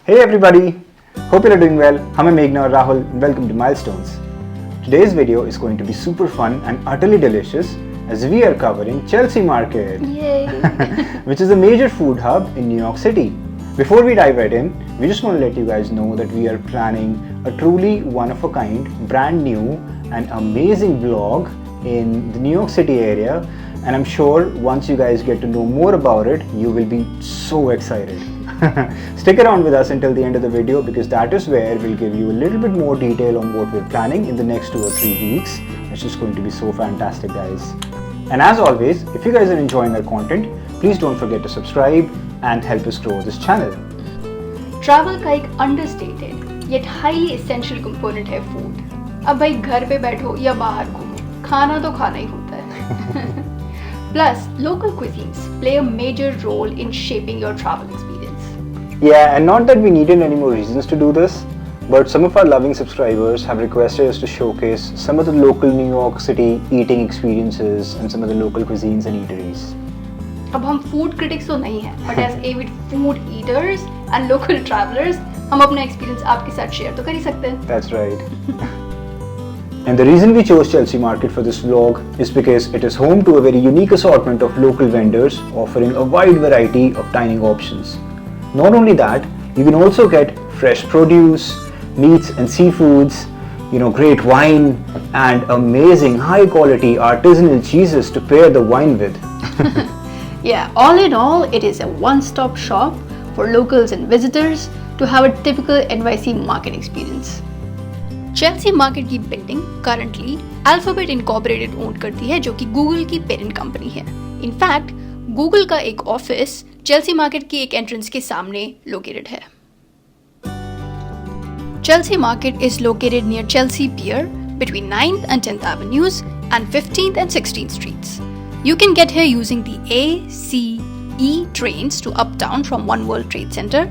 Hey everybody! Hope you're doing well. I'm Meghna or Rahul and welcome to Milestones. Today's video is going to be super fun and utterly delicious as we are covering Chelsea Market, Yay! which is a major food hub in New York City. Before we dive right in, we just want to let you guys know that we are planning a truly one-of-a-kind, brand new and amazing vlog in the New York City area, and I'm sure once you guys get to know more about it, you will be so excited. Stick around with us until the end of the video because that is where we'll give you a little bit more detail on what we're planning in the next 2 or 3 weeks. It's just going to be so fantastic, guys. And as always, if you guys are enjoying our content, please don't forget to subscribe and help us grow this channel. Travel का एक understated yet highly essential component है food. अब भाई घर पे बैठो या बाहर घूमो, खाना तो खाना ही होता है. Plus, local cuisines play a major role in shaping your travel experience. Yeah, and not that we needed any more reasons to do this, but some of our loving subscribers have requested us to showcase some of the local New York City eating experiences and some of the local cuisines and eateries. अब हम food critics तो नहीं हैं, but as avid food eaters and local travelers, हम अपना experience आपके साथ share तो कर ही सकते हैं. That's right. And the reason we chose Chelsea Market for this vlog is because it is home to a very unique assortment of local vendors offering a wide variety of dining options. Not only that, you can also get fresh produce, meats and seafoods, great wine and amazing high quality artisanal cheeses to pair the wine with. Yeah, all in all, it is a one-stop shop for locals and visitors to have a typical NYC market experience. Chelsea market की building currently Alphabet Incorporated own करती है, जो कि Google की parent company है. In fact Google का एक office Chelsea market की एक एंट्रेंस के सामने लोकेटेड है. Chelsea Market is located near Chelsea Pier between 9th and 10th Avenues and 15th and 16th Streets. You can get here using the A-C-E trains to Uptown from One World Trade Center,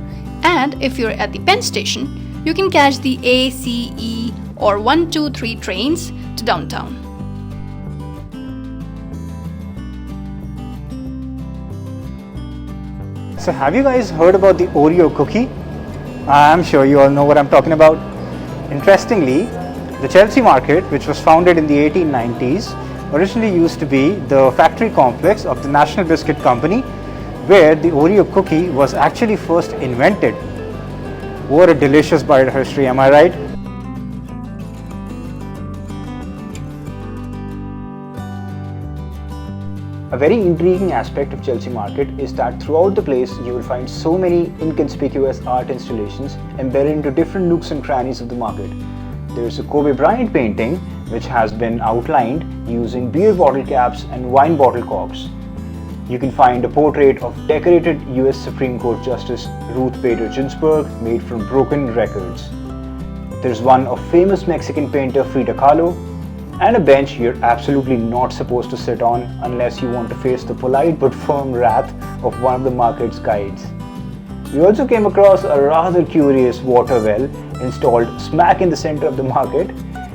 and if you're at the Penn Station, you can catch the A-C-E or 123 trains to downtown. So have you guys heard about the Oreo cookie? I'm sure you all know what I'm talking about. Interestingly, the Chelsea Market, which was founded in the 1890s, originally used to be the factory complex of the National Biscuit Company, where the Oreo cookie was actually first invented. What a delicious bite of history, am I right? A very intriguing aspect of Chelsea Market is that throughout the place you will find so many inconspicuous art installations embedded into different nooks and crannies of the market. There is a Kobe Bryant painting which has been outlined using beer bottle caps and wine bottle corks. You can find a portrait of decorated US Supreme Court Justice Ruth Bader Ginsburg made from broken records. There's one of famous Mexican painter Frida Kahlo, and a bench you're absolutely not supposed to sit on unless you want to face the polite but firm wrath of one of the market's guides. We also came across a rather curious water well installed smack in the center of the market.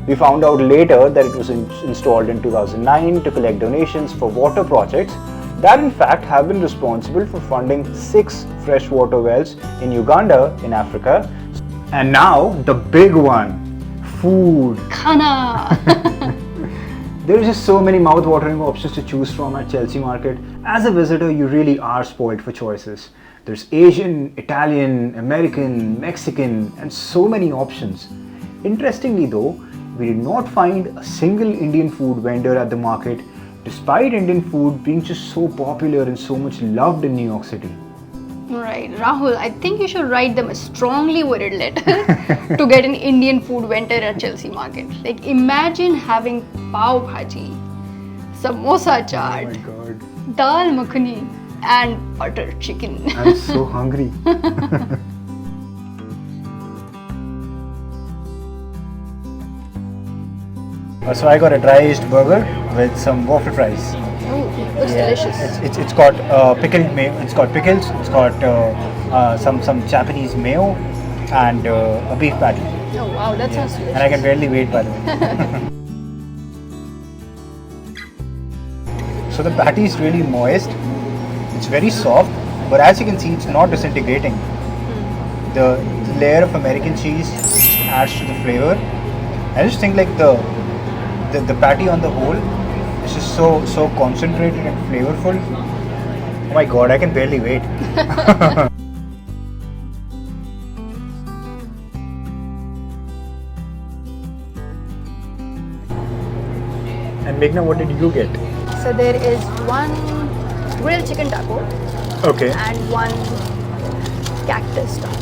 We found out later that it was installed in 2009 to collect donations for water projects that in fact have been responsible for funding 6 freshwater wells in Uganda in Africa. And now the big one, food. Khana. There are just so many mouth-watering options to choose from at Chelsea Market. As a visitor, you really are spoiled for choices. There's Asian, Italian, American, Mexican, and so many options. Interestingly though, we did not find a single Indian food vendor at the market, despite Indian food being just so popular and so much loved in New York City. Right, Rahul, I think you should write them a strongly worded letter to get an Indian food vendor at Chelsea Market. Like, imagine having pav bhaji, samosa chaat, Oh my god. dal makhani, and butter chicken. I'm so hungry. So I got a dry-aged burger with some waffle fries. Oh, looks delicious. It's got pickled mayo. It's got pickles. It's got some Japanese mayo and a beef patty. Oh wow, that sounds delicious. And I can barely wait, by the way. So the patty is really moist. It's very soft, but as you can see, it's not disintegrating. The layer of American cheese adds to the flavor. I just think like the patty on the whole is just so concentrated and flavorful. Oh my god, I can barely wait. And Meghna, what did you get? So there is one grilled chicken taco Okay. and one cactus taco.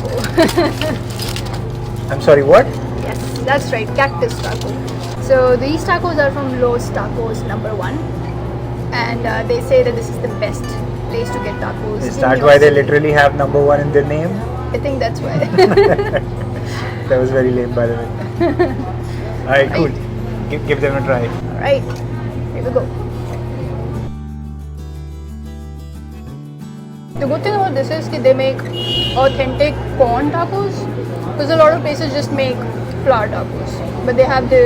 I'm sorry, what? Yes, that's right, cactus taco. So these tacos are from Los Tacos #1, and they say that this is the best place to get tacos. Is in that New why York they City. literally have #1 in their name? I think that's why. That was very lame, by the way. Alright, cool. Give them a try. Alright, here we go. The good thing about this is that they make authentic corn tacos, because a lot of places just make flour tacos, but they have the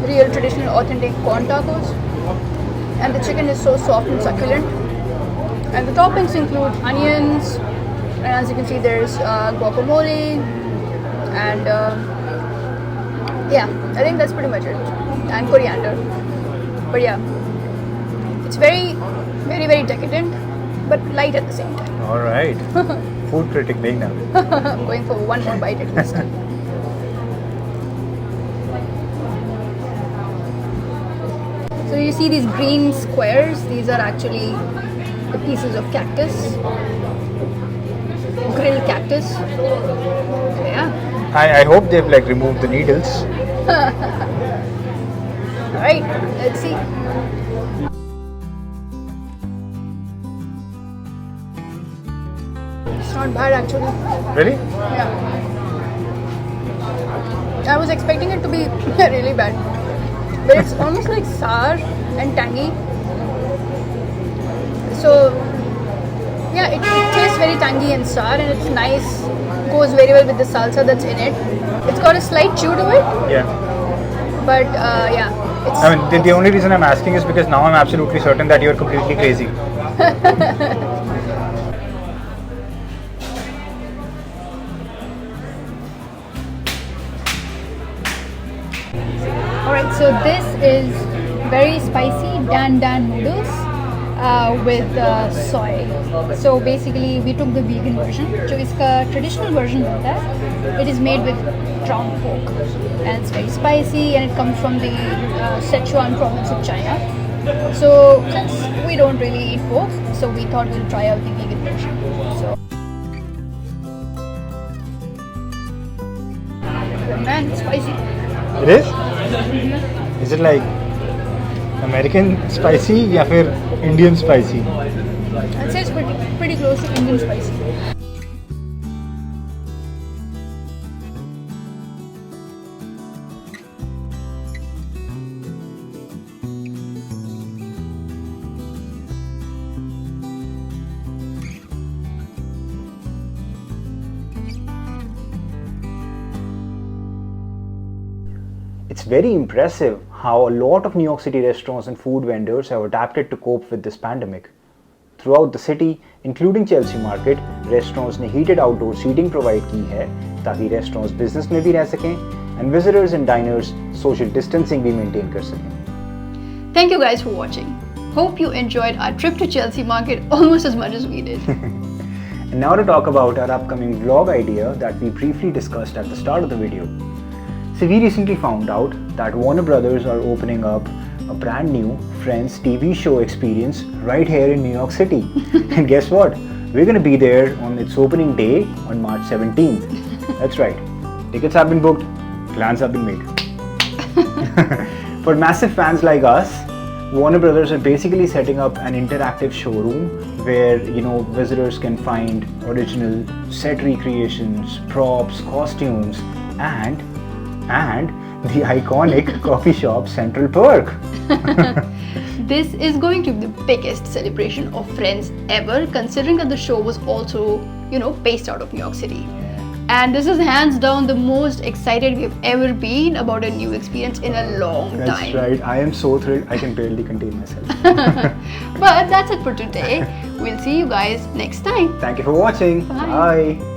real traditional authentic corn tacos, and the chicken is so soft and succulent, and the toppings include onions, and as you can see there's guacamole, and yeah, I think that's pretty much it, and coriander. But yeah, it's very, very, very decadent, but light at the same time. Alright. Food critic Meghna. I'm going for one more bite at least. So you see these green squares, these are actually the pieces of cactus, grilled cactus. So yeah. I hope they've like removed the needles. Alright, let's see. It's not bad actually. Really? Yeah. I was expecting it to be really bad. But it's almost like sour and tangy. So yeah, it tastes very tangy and sour, and it's nice. Goes very well with the salsa that's in it. It's got a slight chew to it, Yeah. but yeah. It's, I mean, the only reason I'm asking is because now I'm absolutely certain that you're completely crazy. Alright, so this is very spicy dan noodles with soy. So basically we took the vegan version. जो इसका traditional version होता है, it is made with ground pork, and it's very spicy, and it comes from the Sichuan province of China. So since we don't really eat pork, so we thought we'll try out the vegan version. So man, it's spicy. It is? Is it like American spicy या फिर Indian spicy? I'd say it's pretty close to Indian spicy. It's very impressive how a lot of New York City restaurants and food vendors have adapted to cope with this pandemic. Throughout the city, including Chelsea Market, restaurants ने heated outdoor seating provide की है ताकि restaurants business में भी रह सकें and visitors and diners social distancing भी maintain कर सकें. Thank you guys for watching. Hope you enjoyed our trip to Chelsea Market almost as much as we did. And now to talk about our upcoming vlog idea that we briefly discussed at the start of the video. So we recently found out that Warner Brothers are opening up a brand new Friends TV show experience right here in New York City. And guess what? We're going to be there on its opening day on March 17th. That's right. Tickets have been booked, plans have been made. For massive fans like us, Warner Brothers are basically setting up an interactive showroom where, visitors can find original set recreations, props, costumes, and the iconic coffee shop Central Perk. This is going to be the biggest celebration of Friends ever, considering that the show was also, based out of New York City. And this is hands down the most excited we've ever been about a new experience in a long time. That's right. I am so thrilled. I can barely contain myself. But that's it for today. We'll see you guys next time. Thank you for watching. Bye. Bye.